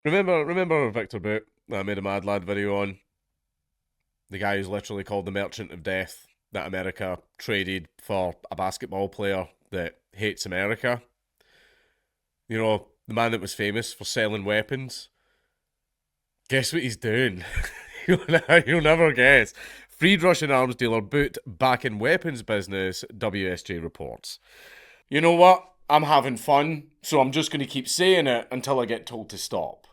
Remember Victor Boot that I made a Mad Lad video on? The guy who's literally called the Merchant of Death that America traded for a basketball player that hates America. You know, the man that was famous for selling weapons. Guess what he's doing? You'll never guess. Freed Russian arms dealer Boot back in weapons business, WSJ reports. You know what? I'm having fun, so I'm just going to keep saying it until I get told to stop.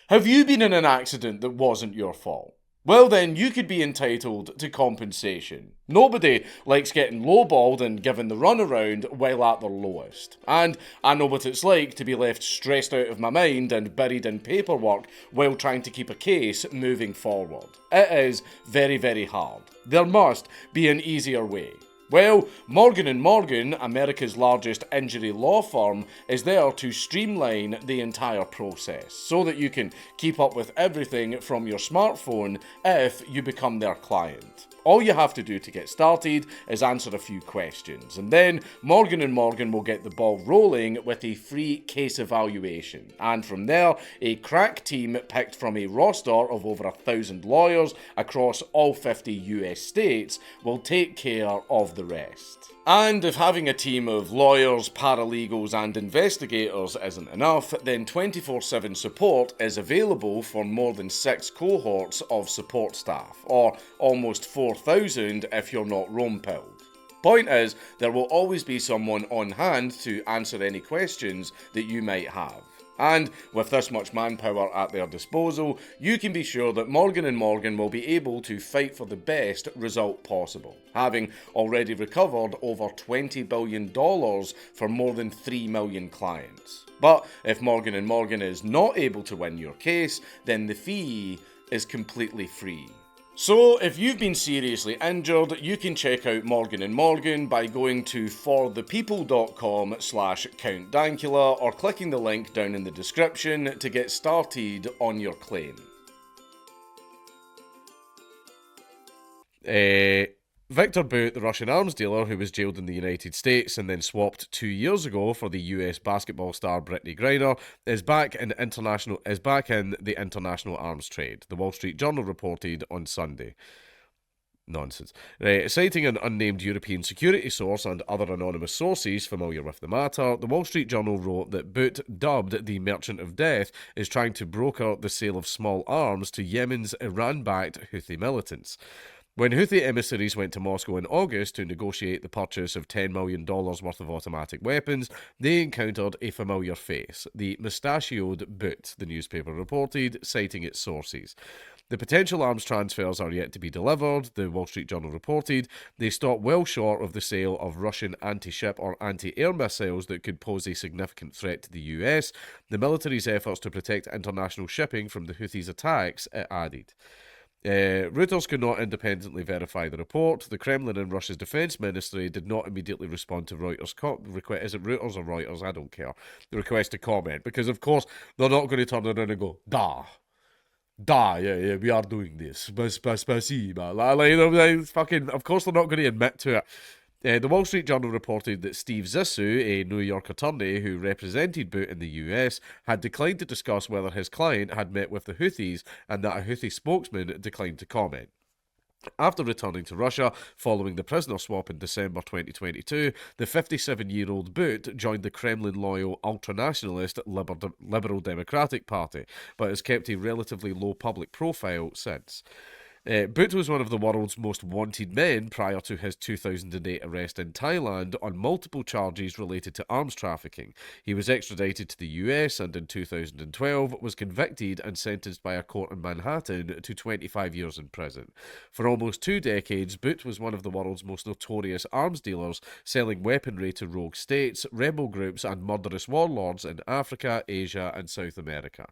Have you been in an accident that wasn't your fault? Well, then you could be entitled to compensation. Nobody likes getting lowballed and given the runaround while at their lowest. And I know what it's like to be left stressed out of my mind and buried in paperwork while trying to keep a case moving forward. It is very, very hard. There must be an easier way. Well, Morgan & Morgan, America's largest injury law firm, is there to streamline the entire process so that you can keep up with everything from your smartphone if you become their client. All you have to do to get started is answer a few questions, and then Morgan & Morgan will get the ball rolling with a free case evaluation. And from there, a crack team picked from a roster of over 1,000 lawyers across all 50 US states will take care of the rest. And if having a team of lawyers, paralegals, and investigators isn't enough, then 24/7 support is available for more than 6 cohorts of support staff, or almost 4,000 if you're not Rome-pilled. Point is, there will always be someone on hand to answer any questions that you might have. And with this much manpower at their disposal, you can be sure that Morgan & Morgan will be able to fight for the best result possible, having already recovered over $20 billion for more than 3 million clients. But if Morgan & Morgan is not able to win your case, then the fee is completely free. So, if you've been seriously injured, you can check out Morgan & Morgan by going to forthepeople.com/Count Dankula or clicking the link down in the description to get started on your claim. Victor Boot, the Russian arms dealer who was jailed in the United States and then swapped 2 years ago for the US basketball star Brittany Griner, is back in the international arms trade. The Wall Street Journal reported on Sunday. Nonsense. Citing an unnamed European security source and other anonymous sources familiar with the matter, the Wall Street Journal wrote that Boot, dubbed the Merchant of Death, is trying to broker the sale of small arms to Yemen's Iran-backed Houthi militants. When Houthi emissaries went to Moscow in August to negotiate the purchase of $10 million worth of automatic weapons, they encountered a familiar face, the mustachioed Boot, the newspaper reported, citing its sources. The potential arms transfers are yet to be delivered, the Wall Street Journal reported. They stop well short of the sale of Russian anti-ship or anti-air missiles that could pose a significant threat to the US, the military's efforts to protect international shipping from the Houthis' attacks, it added. Reuters could not independently verify the report. The Kremlin and Russia's defense ministry did not immediately respond to Reuters' request. Is it Reuters or Reuters? I don't care. The request to comment, because of course they're not going to turn around and go, yeah, we are doing this. Spasiba. Fucking, of course they're not going to admit to it. The Wall Street Journal reported that Steve Zissou, a New York attorney who represented Boot in the US, had declined to discuss whether his client had met with the Houthis and that a Houthi spokesman declined to comment. After returning to Russia following the prisoner swap in December 2022, the 57-year-old Boot joined the Kremlin-loyal ultranationalist Liberal Democratic Party, but has kept a relatively low public profile since. Boot was one of the world's most wanted men prior to his 2008 arrest in Thailand on multiple charges related to arms trafficking. He was extradited to the US and in 2012 was convicted and sentenced by a court in Manhattan to 25 years in prison. For almost 2 decades, Boot was one of the world's most notorious arms dealers, selling weaponry to rogue states, rebel groups, and murderous warlords in Africa, Asia, and South America.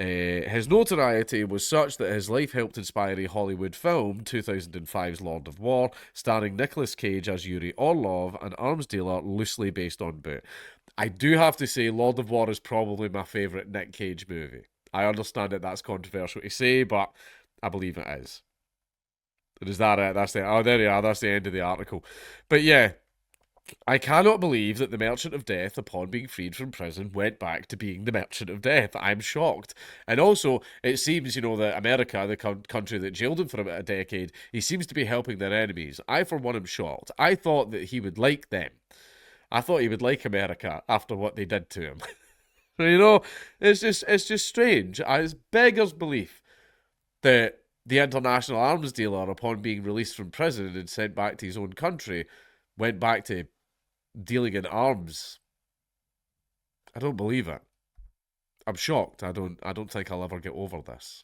His notoriety was such that his life helped inspire a Hollywood film, 2005's Lord of War, starring Nicolas Cage as Yuri Orlov, an arms dealer loosely based on Boot. I do have to say, Lord of War is probably my favourite Nick Cage movie. I understand that that's controversial to say, but I believe it is. Is that it? That's the, oh, there you are. That's the end of the article. But yeah, I cannot believe that the Merchant of Death, upon being freed from prison, went back to being the Merchant of Death. I'm shocked. And also, it seems, that America, the country that jailed him for about a decade, he seems to be helping their enemies. I, for one, am shocked. I thought that he would like them. I thought he would like America after what they did to him. It's just strange. It's beggar's belief that the international arms dealer, upon being released from prison and sent back to his own country, went back to dealing in arms. I don't believe it. I'm shocked. I don't think I'll ever get over this.